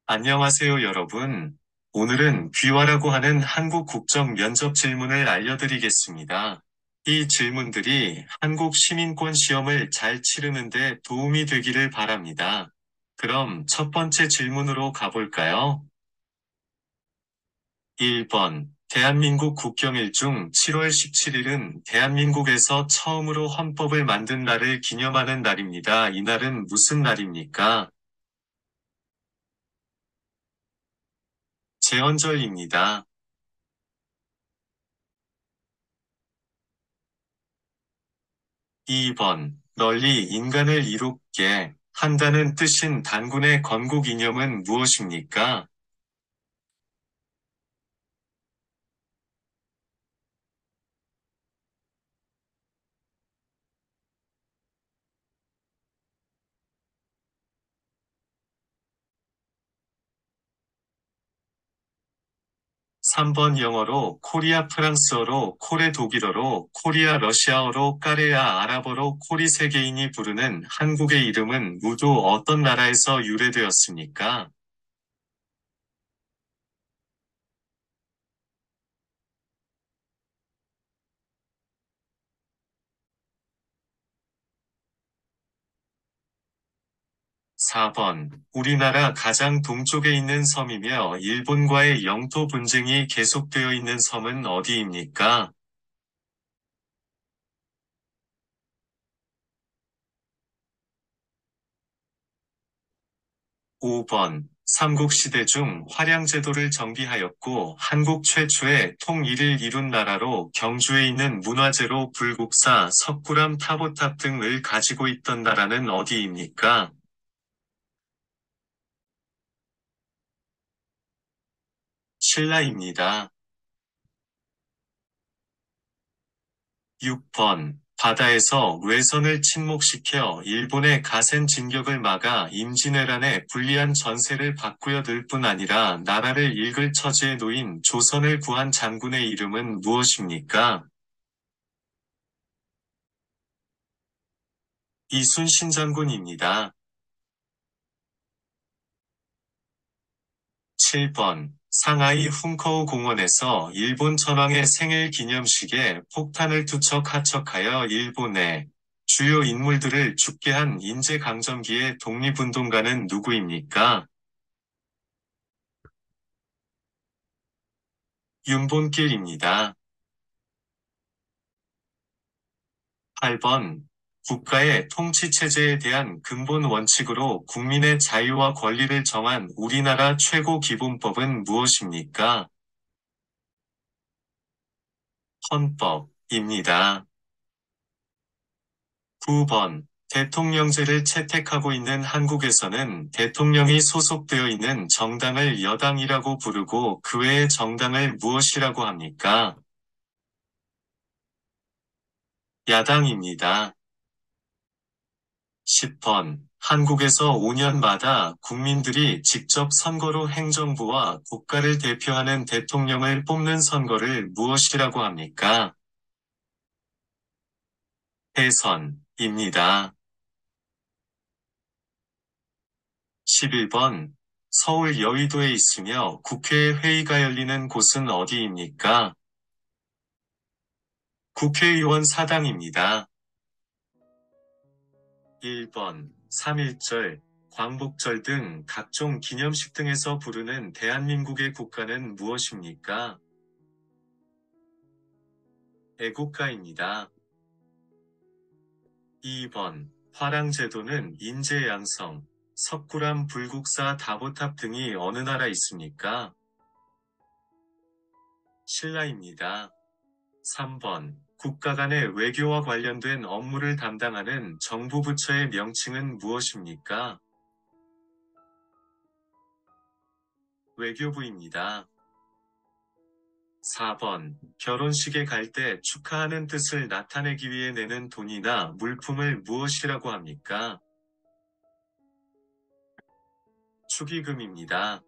안녕하세요, 여러분. 오늘은 귀화라고 하는 한국 국적 면접 질문을 알려드리겠습니다. 이 질문들이 한국 시민권 시험을 잘 치르는 데 도움이 되기를 바랍니다. 그럼 첫 번째 질문으로 가볼까요? 1번. 대한민국 국경일 중 7월 17일은 대한민국에서 처음으로 헌법을 만든 날을 기념하는 날입니다. 이 날은 무슨 날입니까? 제헌절입니다. 2번. 널리 인간을 이롭게 한다는 뜻인 단군의 건국 이념은 무엇입니까? 3번 영어로 코리아 프랑스어로 코레 독일어로 코리아 러시아어로 까레아 아랍어로 코리 세계인이 부르는 한국의 이름은 모두 어떤 나라에서 유래되었습니까? 4번. 우리나라 가장 동쪽에 있는 섬이며 일본과의 영토 분쟁이 계속되어 있는 섬은 어디입니까? 5번. 삼국시대 중 화량제도를 정비하였고 한국 최초의 통일을 이룬 나라로 경주에 있는 문화재로 불국사, 석굴암 타보탑 등을 가지고 있던 나라는 어디입니까? 신라입니다. 6번. 바다에서 외선을 침몰시켜 일본의 가센 진격을 막아 임진왜란에 불리한 전세를 바꾸어 들 뿐 아니라 나라를 잃을 처지에 놓인 조선을 구한 장군의 이름은 무엇입니까? 이순신 장군입니다. 7번. 상하이 훈커우 공원에서 일본 천황의 생일 기념식에 폭탄을 투척 하척하여 일본의 주요 인물들을 죽게 한 인제강점기의 독립운동가는 누구입니까? 윤본길입니다. 8번. 국가의 통치체제에 대한 근본 원칙으로 국민의 자유와 권리를 정한 우리나라 최고 기본법은 무엇입니까? 헌법입니다. 9번. 대통령제를 채택하고 있는 한국에서는 대통령이 소속되어 있는 정당을 여당이라고 부르고 그 외의 정당을 무엇이라고 합니까? 야당입니다. 10번. 한국에서 5년마다 국민들이 직접 선거로 행정부와 국가를 대표하는 대통령을 뽑는 선거를 무엇이라고 합니까? 대선입니다. 11번. 서울 여의도에 있으며 국회 회의가 열리는 곳은 어디입니까? 국회의원 사당입니다. 1번. 3.1절, 광복절 등 각종 기념식 등에서 부르는 대한민국의 국가는 무엇입니까? 애국가입니다. 2번. 화랑제도는 인제양성, 석굴암 불국사 다보탑 등이 어느 나라 있습니까? 신라입니다. 3번. 국가 간의 외교와 관련된 업무를 담당하는 정부 부처의 명칭은 무엇입니까? 외교부입니다. 4번. 결혼식에 갈 때 축하하는 뜻을 나타내기 위해 내는 돈이나 물품을 무엇이라고 합니까? 축의금입니다.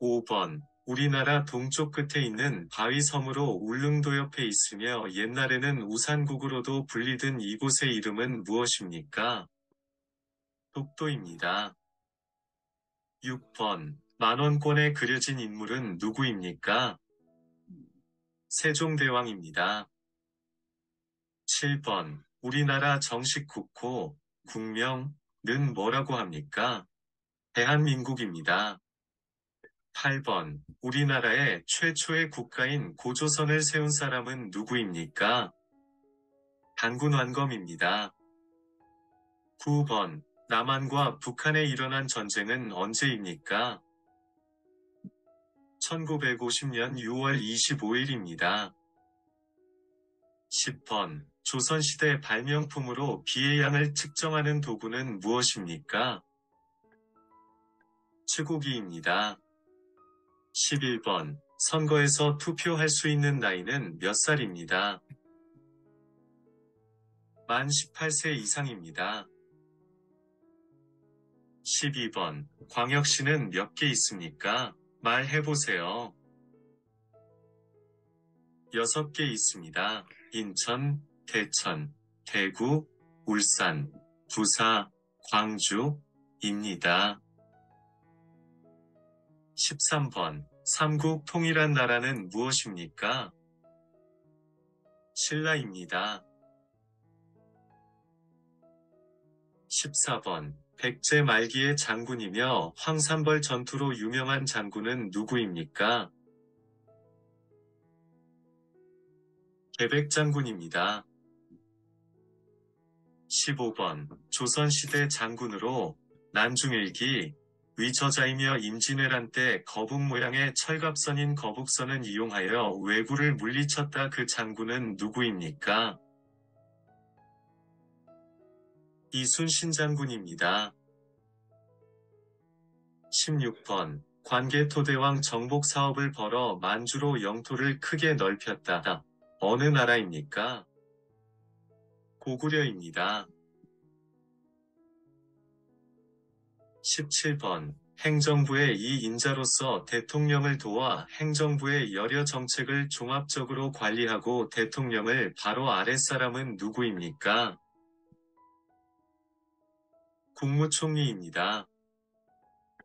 5번. 우리나라 동쪽 끝에 있는 바위섬으로 울릉도 옆에 있으며 옛날에는 우산국으로도 불리던 이곳의 이름은 무엇입니까? 독도입니다. 6번. 만원권에 그려진 인물은 누구입니까? 세종대왕입니다. 7번. 우리나라 정식 국호, 국명는 뭐라고 합니까? 대한민국입니다. 8번. 우리나라의 최초의 국가인 고조선을 세운 사람은 누구입니까? 단군완검입니다. 9번. 남한과 북한에 일어난 전쟁은 언제입니까? 1950년 6월 25일입니다. 10번. 조선시대 발명품으로 비의 양을 측정하는 도구는 무엇입니까? 치국이입니다. 11번. 선거에서 투표할 수 있는 나이는 몇 살입니다? 만 18세 이상입니다. 12번. 광역시는 몇 개 있습니까? 말해보세요. 6개 있습니다. 인천, 대천, 대구, 울산, 부사, 광주입니다. 13번. 삼국 통일한 나라는 무엇입니까? 신라입니다. 14번. 백제 말기의 장군이며 황산벌 전투로 유명한 장군은 누구입니까? 계백장군입니다. 15번. 조선시대 장군으로 난중일기 위저자이며 임진왜란 때 거북 모양의 철갑선인 거북선을 이용하여 왜구를 물리쳤다. 그 장군은 누구입니까? 이순신 장군입니다. 16번. 관개토대왕 정복 사업을 벌어 만주로 영토를 크게 넓혔다. 어느 나라입니까? 고구려입니다. 17번. 행정부의 이 인자로서 대통령을 도와 행정부의 여러 정책을 종합적으로 관리하고 대통령을 바로 아랫사람은 누구입니까? 국무총리입니다.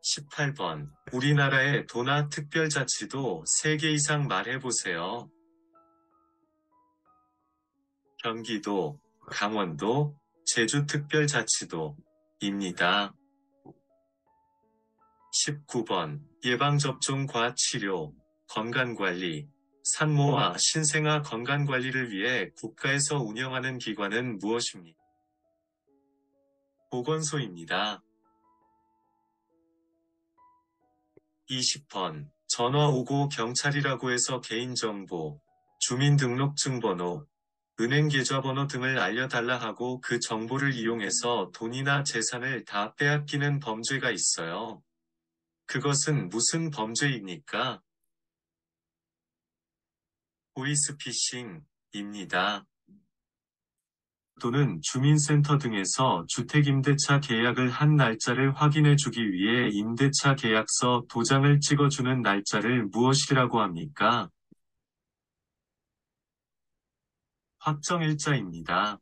18번. 우리나라의 도나 특별자치도 3개 이상 말해보세요. 경기도, 강원도, 제주특별자치도입니다. 19번. 예방접종과 치료, 건강관리, 산모와 신생아 건강관리를 위해 국가에서 운영하는 기관은 무엇입니까? 보건소입니다. 20번. 전화 오고 경찰이라고 해서 개인정보, 주민등록증번호, 은행계좌번호 등을 알려달라 하고 그 정보를 이용해서 돈이나 재산을 다 빼앗기는 범죄가 있어요. 그것은 무슨 범죄입니까? 보이스피싱입니다. 또는 주민센터 등에서 주택임대차 계약을 한 날짜를 확인해 주기 위해 임대차 계약서 도장을 찍어주는 날짜를 무엇이라고 합니까? 확정일자입니다.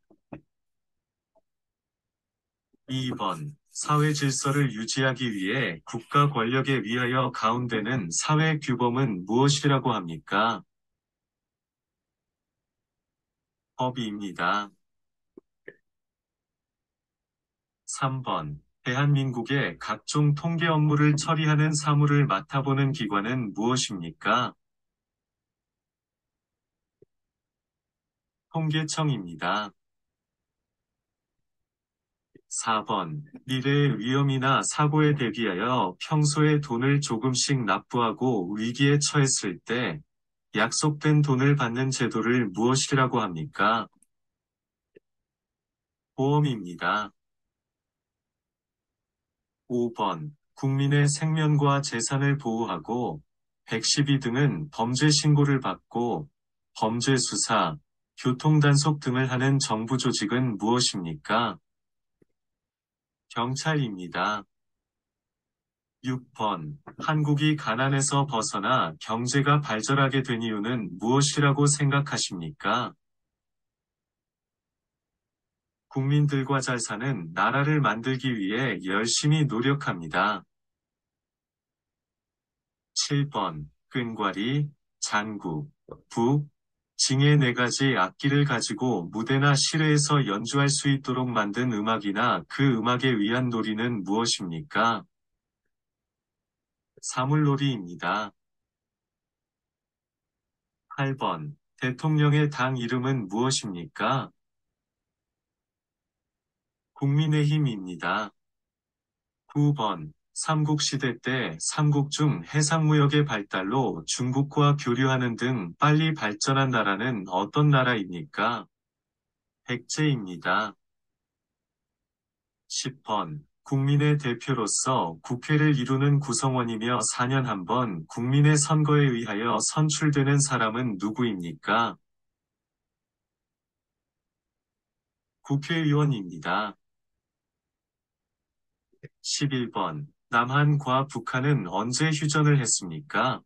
2번. 사회 질서를 유지하기 위해 국가 권력에 위하여 가운데는 사회 규범은 무엇이라고 합니까? 법입니다. 3번. 대한민국의 각종 통계 업무를 처리하는 사무를 맡아보는 기관은 무엇입니까? 통계청입니다. 4번. 미래의 위험이나 사고에 대비하여 평소에 돈을 조금씩 납부하고 위기에 처했을 때 약속된 돈을 받는 제도를 무엇이라고 합니까? 보험입니다. 5번. 국민의 생명과 재산을 보호하고 112 등은 범죄 신고를 받고 범죄 수사, 교통단속 등을 하는 정부 조직은 무엇입니까? 경찰입니다. 6번. 한국이 가난에서 벗어나 경제가 발전하게 된 이유는 무엇이라고 생각하십니까? 국민들과 잘 사는 나라를 만들기 위해 열심히 노력합니다. 7번, 끈과리, 장구, 북, 징의 네 가지 악기를 가지고 무대나 실외에서 연주할 수 있도록 만든 음악이나 그 음악에 의한 놀이는 무엇입니까? 사물놀이입니다. 8번, 대통령의 당 이름은 무엇입니까? 국민의힘입니다. 9번, 삼국시대 때 삼국 중 해상무역의 발달로 중국과 교류하는 등 빨리 발전한 나라는 어떤 나라입니까? 백제입니다. 10번, 국민의 대표로서 국회를 이루는 구성원이며 4년 한 번 국민의 선거에 의하여 선출되는 사람은 누구입니까? 국회의원입니다. 11번, 남한과 북한은 언제 휴전을 했습니까?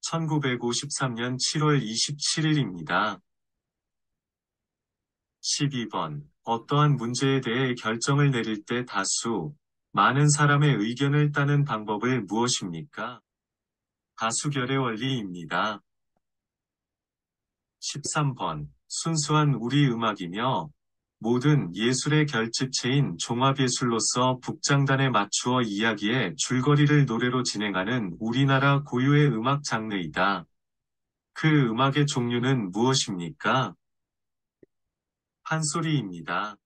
1953년 7월 27일입니다. 12번. 어떠한 문제에 대해 결정을 내릴 때 많은 사람의 의견을 따는 방법을 무엇입니까? 다수결의 원리입니다. 13번. 순수한 우리 음악이며 모든 예술의 결집체인 종합예술로서 북장단에 맞추어 이야기의 줄거리를 노래로 진행하는 우리나라 고유의 음악 장르이다. 그 음악의 종류는 무엇입니까? 판소리입니다.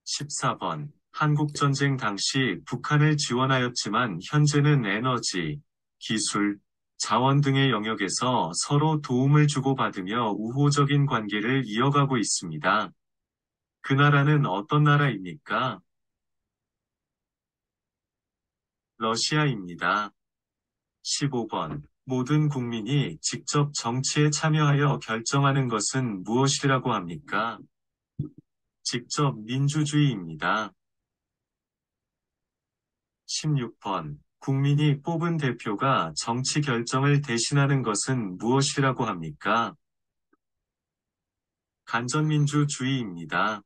14번. 한국전쟁 당시 북한을 지원하였지만 현재는 에너지, 기술, 자원 등의 영역에서 서로 도움을 주고받으며 우호적인 관계를 이어가고 있습니다. 그 나라는 어떤 나라입니까? 러시아입니다. 15번. 모든 국민이 직접 정치에 참여하여 결정하는 것은 무엇이라고 합니까? 직접 민주주의입니다. 16번. 국민이 뽑은 대표가 정치 결정을 대신하는 것은 무엇이라고 합니까? 간전민주주의입니다.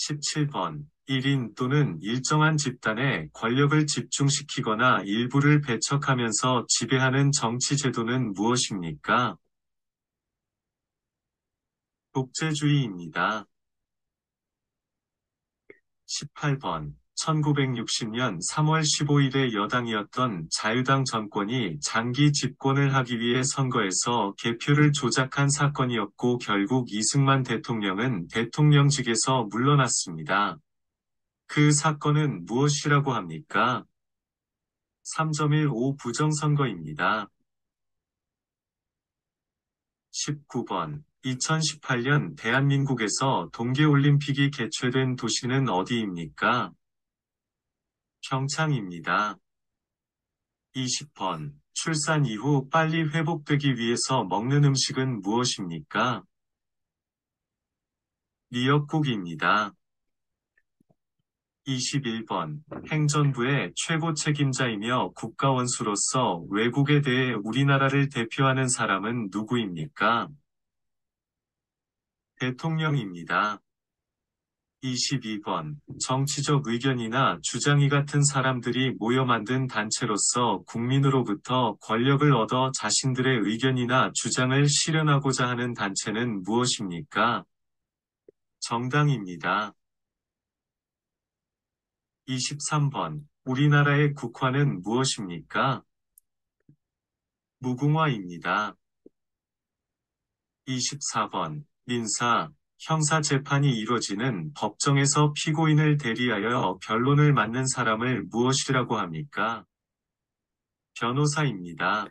17번. 1인 또는 일정한 집단에 권력을 집중시키거나 일부를 배척하면서 지배하는 정치 제도는 무엇입니까? 독재주의입니다. 18번. 1960년 3월 15일에 여당이었던 자유당 정권이 장기 집권을 하기 위해 선거에서 개표를 조작한 사건이었고 결국 이승만 대통령은 대통령직에서 물러났습니다. 그 사건은 무엇이라고 합니까? 3.15 부정선거입니다. 19번. 2018년 대한민국에서 동계올림픽이 개최된 도시는 어디입니까? 평창입니다. 20번. 출산 이후 빨리 회복되기 위해서 먹는 음식은 무엇입니까? 미역국입니다. 21번. 행정부의 최고 책임자이며 국가원수로서 외국에 대해 우리나라를 대표하는 사람은 누구입니까? 대통령입니다. 22번. 정치적 의견이나 주장이 같은 사람들이 모여 만든 단체로서 국민으로부터 권력을 얻어 자신들의 의견이나 주장을 실현하고자 하는 단체는 무엇입니까? 정당입니다. 23번. 우리나라의 국화는 무엇입니까? 무궁화입니다. 24번. 민사, 형사 재판이 이뤄지는 법정에서 피고인을 대리하여 변론을 맡는 사람을 무엇이라고 합니까? 변호사입니다.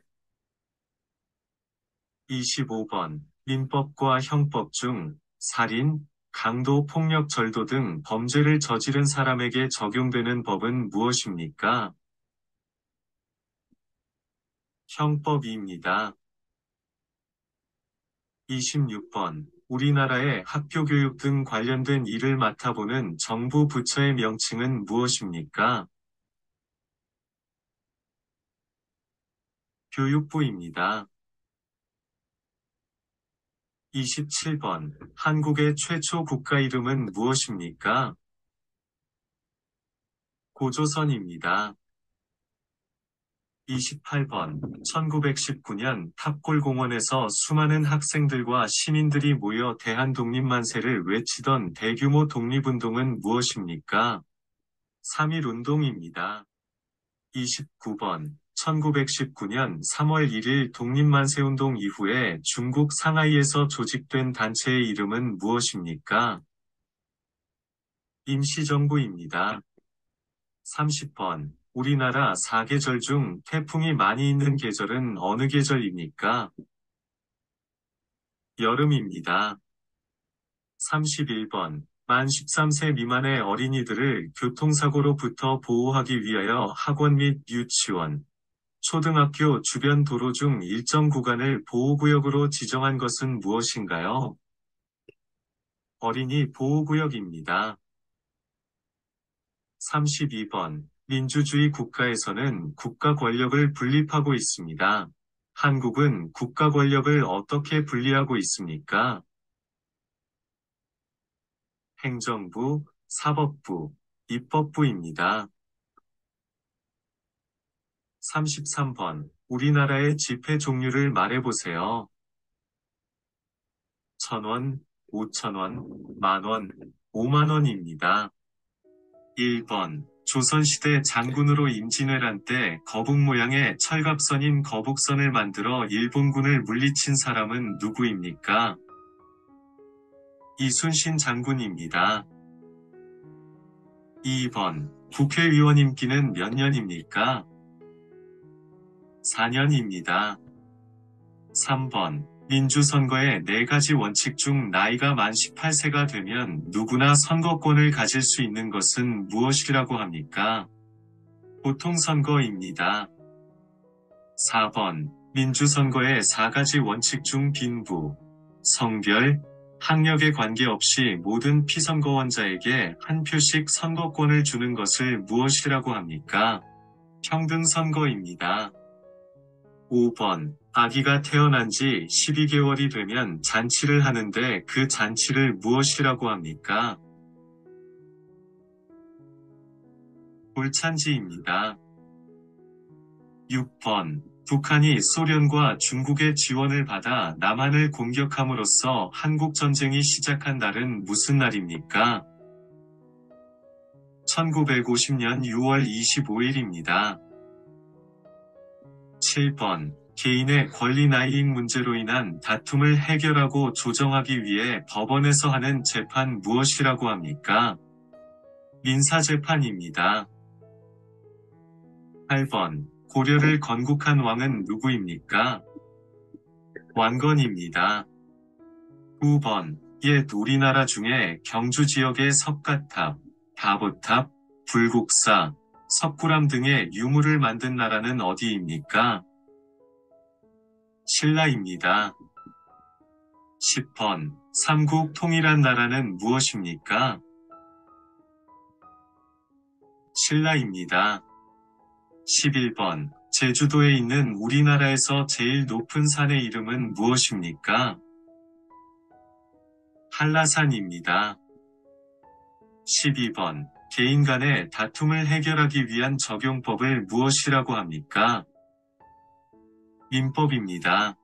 25번. 민법과 형법 중 살인, 강도, 폭력, 절도 등 범죄를 저지른 사람에게 적용되는 법은 무엇입니까? 형법입니다. 26번. 우리나라의 학교 교육 등 관련된 일을 맡아보는 정부 부처의 명칭은 무엇입니까? 교육부입니다. 27번. 한국의 최초 국가 이름은 무엇입니까? 고조선입니다. 28번. 1919년 탑골공원에서 수많은 학생들과 시민들이 모여 대한독립만세를 외치던 대규모 독립운동은 무엇입니까? 3.1운동입니다. 29번. 1919년 3월 1일 독립만세운동 이후에 중국 상하이에서 조직된 단체의 이름은 무엇입니까? 임시정부입니다. 30번. 우리나라 4계절 중 태풍이 많이 있는 계절은 어느 계절입니까? 여름입니다. 31번. 만 13세 미만의 어린이들을 교통사고로부터 보호하기 위하여 학원 및 유치원, 초등학교 주변 도로 중 일정 구간을 보호구역으로 지정한 것은 무엇인가요? 어린이 보호구역입니다. 32번. 민주주의 국가에서는 국가 권력을 분립하고 있습니다. 한국은 국가 권력을 어떻게 분리하고 있습니까? 행정부, 사법부, 입법부입니다. 33번. 우리나라의 지폐 종류를 말해보세요. 1,000원, 5,000원, 만원, 5만원입니다. 1번. 조선시대 장군으로 임진왜란 때 거북 모양의 철갑선인 거북선을 만들어 일본군을 물리친 사람은 누구입니까? 이순신 장군입니다. 2번. 국회의원 임기는 몇 년입니까? 4년입니다. 3번. 민주선거의 4가지 원칙 중 나이가 만 18세가 되면 누구나 선거권을 가질 수 있는 것은 무엇이라고 합니까? 보통선거입니다. 4번. 민주선거의 4가지 원칙 중 빈부, 성별, 학력에 관계없이 모든 피선거원자에게 한 표씩 선거권을 주는 것을 무엇이라고 합니까? 평등선거입니다. 5번. 아기가 태어난 지 12개월이 되면 잔치를 하는데 그 잔치를 무엇이라고 합니까? 돌잔치입니다. 6번. 북한이 소련과 중국의 지원을 받아 남한을 공격함으로써 한국전쟁이 시작한 날은 무슨 날입니까? 1950년 6월 25일입니다. 7번. 개인의 권리나이익 문제로 인한 다툼을 해결하고 조정하기 위해 법원에서 하는 재판 무엇이라고 합니까? 민사재판입니다. 8번. 고려를 건국한 왕은 누구입니까? 왕건입니다. 9번. 옛 우리나라 중에 경주 지역의 석가탑, 다보탑, 불국사, 석굴암 등의 유물을 만든 나라는 어디입니까? 신라입니다. 10번. 삼국 통일한 나라는 무엇입니까? 신라입니다. 11번. 제주도에 있는 우리나라에서 제일 높은 산의 이름은 무엇입니까? 한라산입니다. 12번. 개인 간의 다툼을 해결하기 위한 적용법을 무엇이라고 합니까? 민법입니다.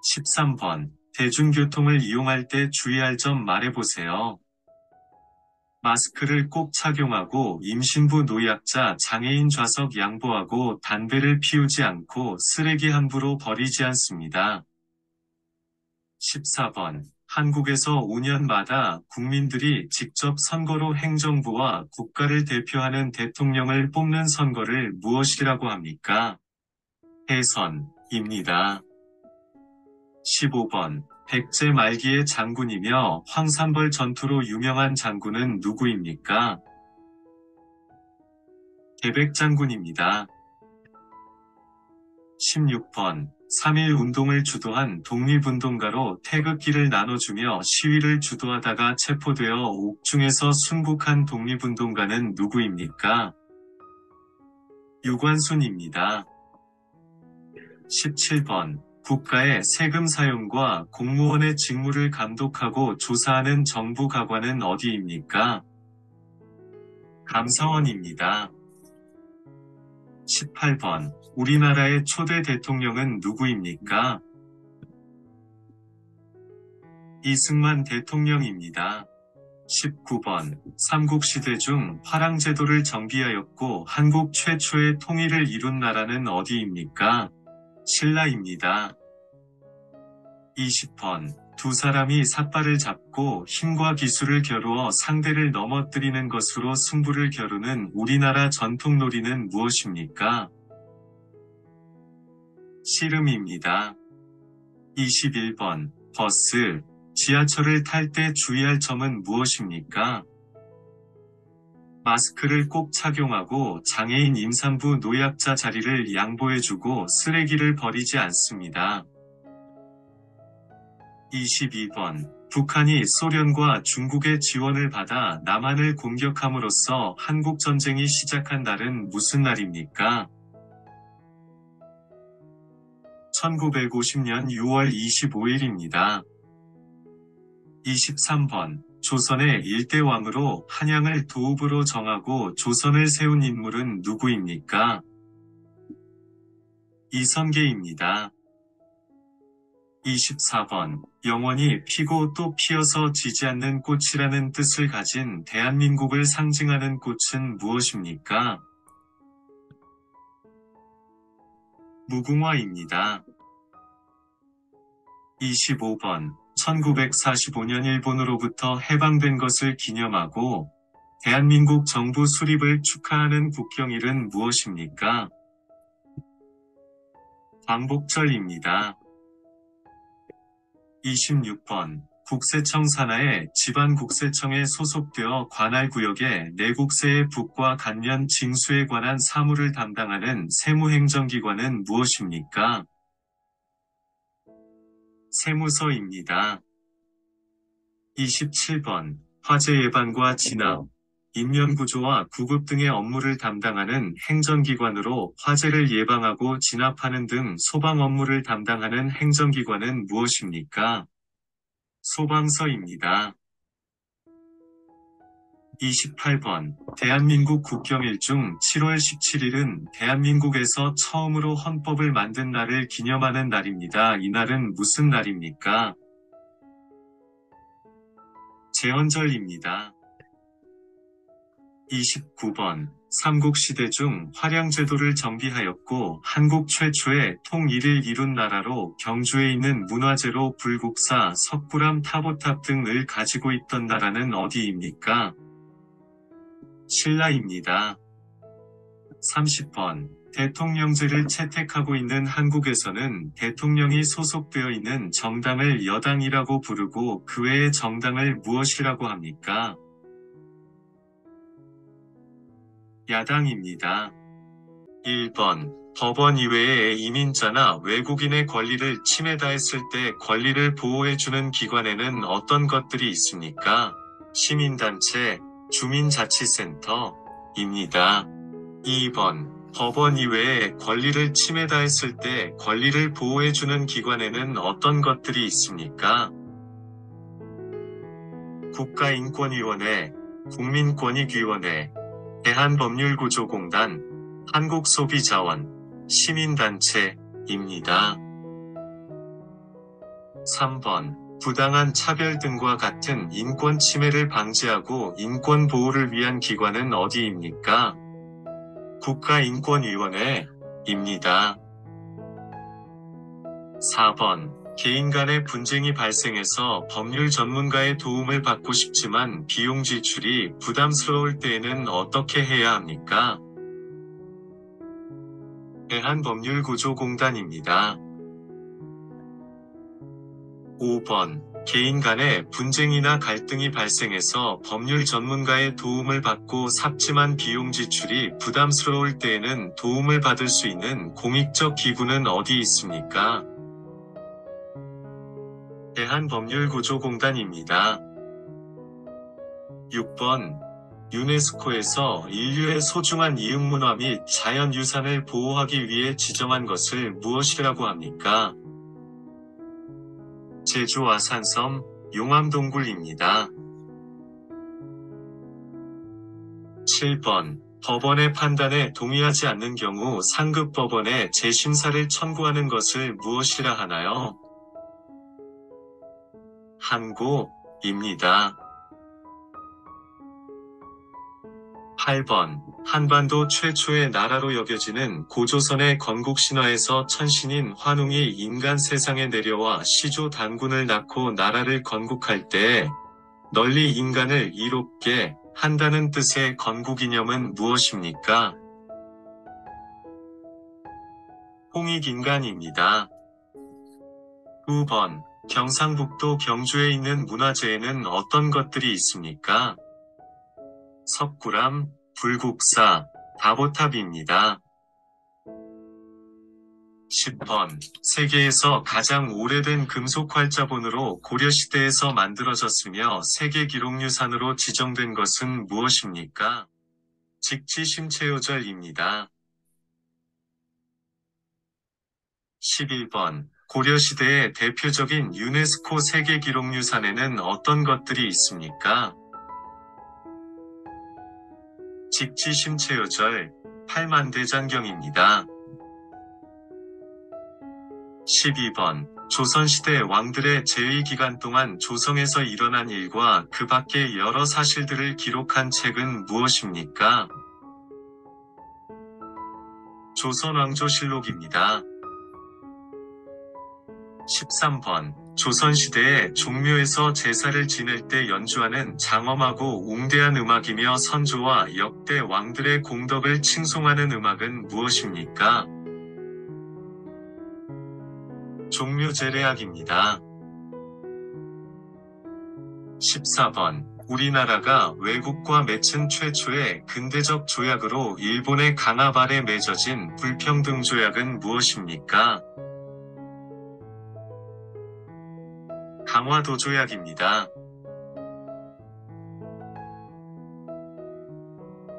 13번. 대중교통을 이용할 때 주의할 점 말해보세요. 마스크를 꼭 착용하고 임신부 노약자 장애인 좌석 양보하고 담배를 피우지 않고 쓰레기 함부로 버리지 않습니다. 14번. 한국에서 5년마다 국민들이 직접 선거로 행정부와 국가를 대표하는 대통령을 뽑는 선거를 무엇이라고 합니까? 대선입니다. 15번. 백제 말기의 장군이며 황산벌 전투로 유명한 장군은 누구입니까? 계백장군입니다. 16번. 3.1 운동을 주도한 독립운동가로 태극기를 나눠주며 시위를 주도하다가 체포되어 옥중에서 순국한 독립운동가는 누구입니까? 유관순입니다. 17번. 국가의 세금 사용과 공무원의 직무를 감독하고 조사하는 정부 가관은 어디입니까? 감사원입니다. 18번. 우리나라의 초대 대통령은 누구입니까? 이승만 대통령입니다. 19번. 삼국시대 중 화랑제도를 정비하였고 한국 최초의 통일을 이룬 나라는 어디입니까? 신라입니다. 20번. 두 사람이 삿발을 잡고 힘과 기술을 겨루어 상대를 넘어뜨리는 것으로 승부를 겨루는 우리나라 전통 놀이는 무엇입니까? 씨름입니다. 21번. 버스, 지하철을 탈 때 주의할 점은 무엇입니까? 마스크를 꼭 착용하고 장애인 임산부 노약자 자리를 양보해주고 쓰레기를 버리지 않습니다. 22번. 북한이 소련과 중국의 지원을 받아 남한을 공격함으로써 한국전쟁이 시작한 날은 무슨 날입니까? 1950년 6월 25일입니다. 23번. 조선의 일대 왕으로 한양을 도읍으로 정하고 조선을 세운 인물은 누구입니까? 이성계입니다. 24번. 영원히 피고 또 피어서 지지 않는 꽃이라는 뜻을 가진 대한민국을 상징하는 꽃은 무엇입니까? 무궁화입니다. 25번. 1945년 일본으로부터 해방된 것을 기념하고 대한민국 정부 수립을 축하하는 국경일은 무엇입니까? 광복절입니다. 26번. 국세청 산하의 지방국세청에 소속되어 관할구역의 내국세의 북과 간면 징수에 관한 사무를 담당하는 세무행정기관은 무엇입니까? 세무서입니다. 27번. 화재 예방과 진압, 인면구조와 구급 등의 업무를 담당하는 행정기관으로 화재를 예방하고 진압하는 등 소방 업무를 담당하는 행정기관은 무엇입니까? 소방서입니다. 28번. 대한민국 국경일 중 7월 17일은 대한민국에서 처음으로 헌법을 만든 날을 기념하는 날입니다. 이 날은 무슨 날입니까? 제헌절입니다. 29번. 삼국시대 중 화량제도를 정비하였고 한국 최초의 통일을 이룬 나라로 경주에 있는 문화재로 불국사, 석굴암, 타보탑 등을 가지고 있던 나라는 어디입니까? 신라입니다. 30번. 대통령제를 채택하고 있는 한국에서는 대통령이 소속되어 있는 정당을 여당이라고 부르고 그 외의 정당을 무엇이라고 합니까? 야당입니다. 1번. 법원 이외의 이민자나 외국인의 권리를 침해다했을 때 권리를 보호해주는 기관에는 어떤 것들이 있습니까? 시민단체, 주민자치센터입니다. 2번. 법원 이외에 권리를 침해다했을 때 권리를 보호해주는 기관에는 어떤 것들이 있습니까? 국가인권위원회, 국민권익위원회, 대한법률구조공단, 한국소비자원, 시민단체입니다. 3번. 부당한 차별 등과 같은 인권 침해를 방지하고 인권 보호를 위한 기관은 어디입니까? 국가인권위원회입니다. 4번. 개인 간의 분쟁이 발생해서 법률 전문가의 도움을 받고 싶지만 비용 지출이 부담스러울 때에는 어떻게 해야 합니까? 대한법률구조공단입니다. 5번. 개인 간의 분쟁이나 갈등이 발생해서 법률 전문가의 도움을 받고 삽지만 비용 지출이 부담스러울 때에는 도움을 받을 수 있는 공익적 기구는 어디 있습니까? 대한법률구조공단입니다. 6번. 유네스코에서 인류의 소중한 이웃문화 및 자연유산을 보호하기 위해 지정한 것을 무엇이라고 합니까? 제주 아산섬, 용암동굴입니다. 7번. 법원의 판단에 동의하지 않는 경우 상급 법원에 재심사를 청구하는 것을 무엇이라 하나요? 항고입니다. 8번. 한반도 최초의 나라로 여겨지는 고조선의 건국신화에서 천신인 환웅이 인간 세상에 내려와 시조 단군을 낳고 나라를 건국할 때 널리 인간을 이롭게 한다는 뜻의 건국이념은 무엇입니까? 홍익인간입니다. 9번. 경상북도 경주에 있는 문화재에는 어떤 것들이 있습니까? 석굴암, 불국사, 다보탑입니다. 10번. 세계에서 가장 오래된 금속 활자본으로 고려시대에서 만들어졌으며 세계기록유산으로 지정된 것은 무엇입니까? 직지심체요절입니다. 11번. 고려시대의 대표적인 유네스코 세계기록유산에는 어떤 것들이 있습니까? 직지심체요절, 팔만대장경입니다. 12번. 조선시대 왕들의 재위 기간 동안 조성에서 일어난 일과 그 밖의 여러 사실들을 기록한 책은 무엇입니까? 조선왕조실록입니다. 13번. 조선시대에 종묘에서 제사를 지낼 때 연주하는 장엄하고 웅대한 음악이며 선조와 역대 왕들의 공덕을 칭송하는 음악은 무엇입니까? 종묘제례악입니다. 14번. 우리나라가 외국과 맺은 최초의 근대적 조약으로 일본의 강압 아래 맺어진 불평등 조약은 무엇입니까? 강화도 조약입니다.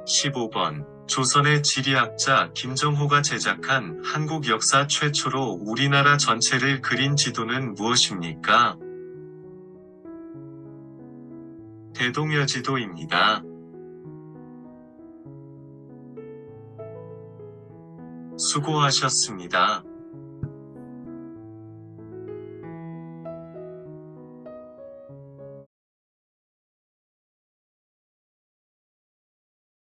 15번. 조선의 지리학자 김정호가 제작한 한국 역사 최초로 우리나라 전체를 그린 지도는 무엇입니까? 대동여지도입니다. 수고하셨습니다.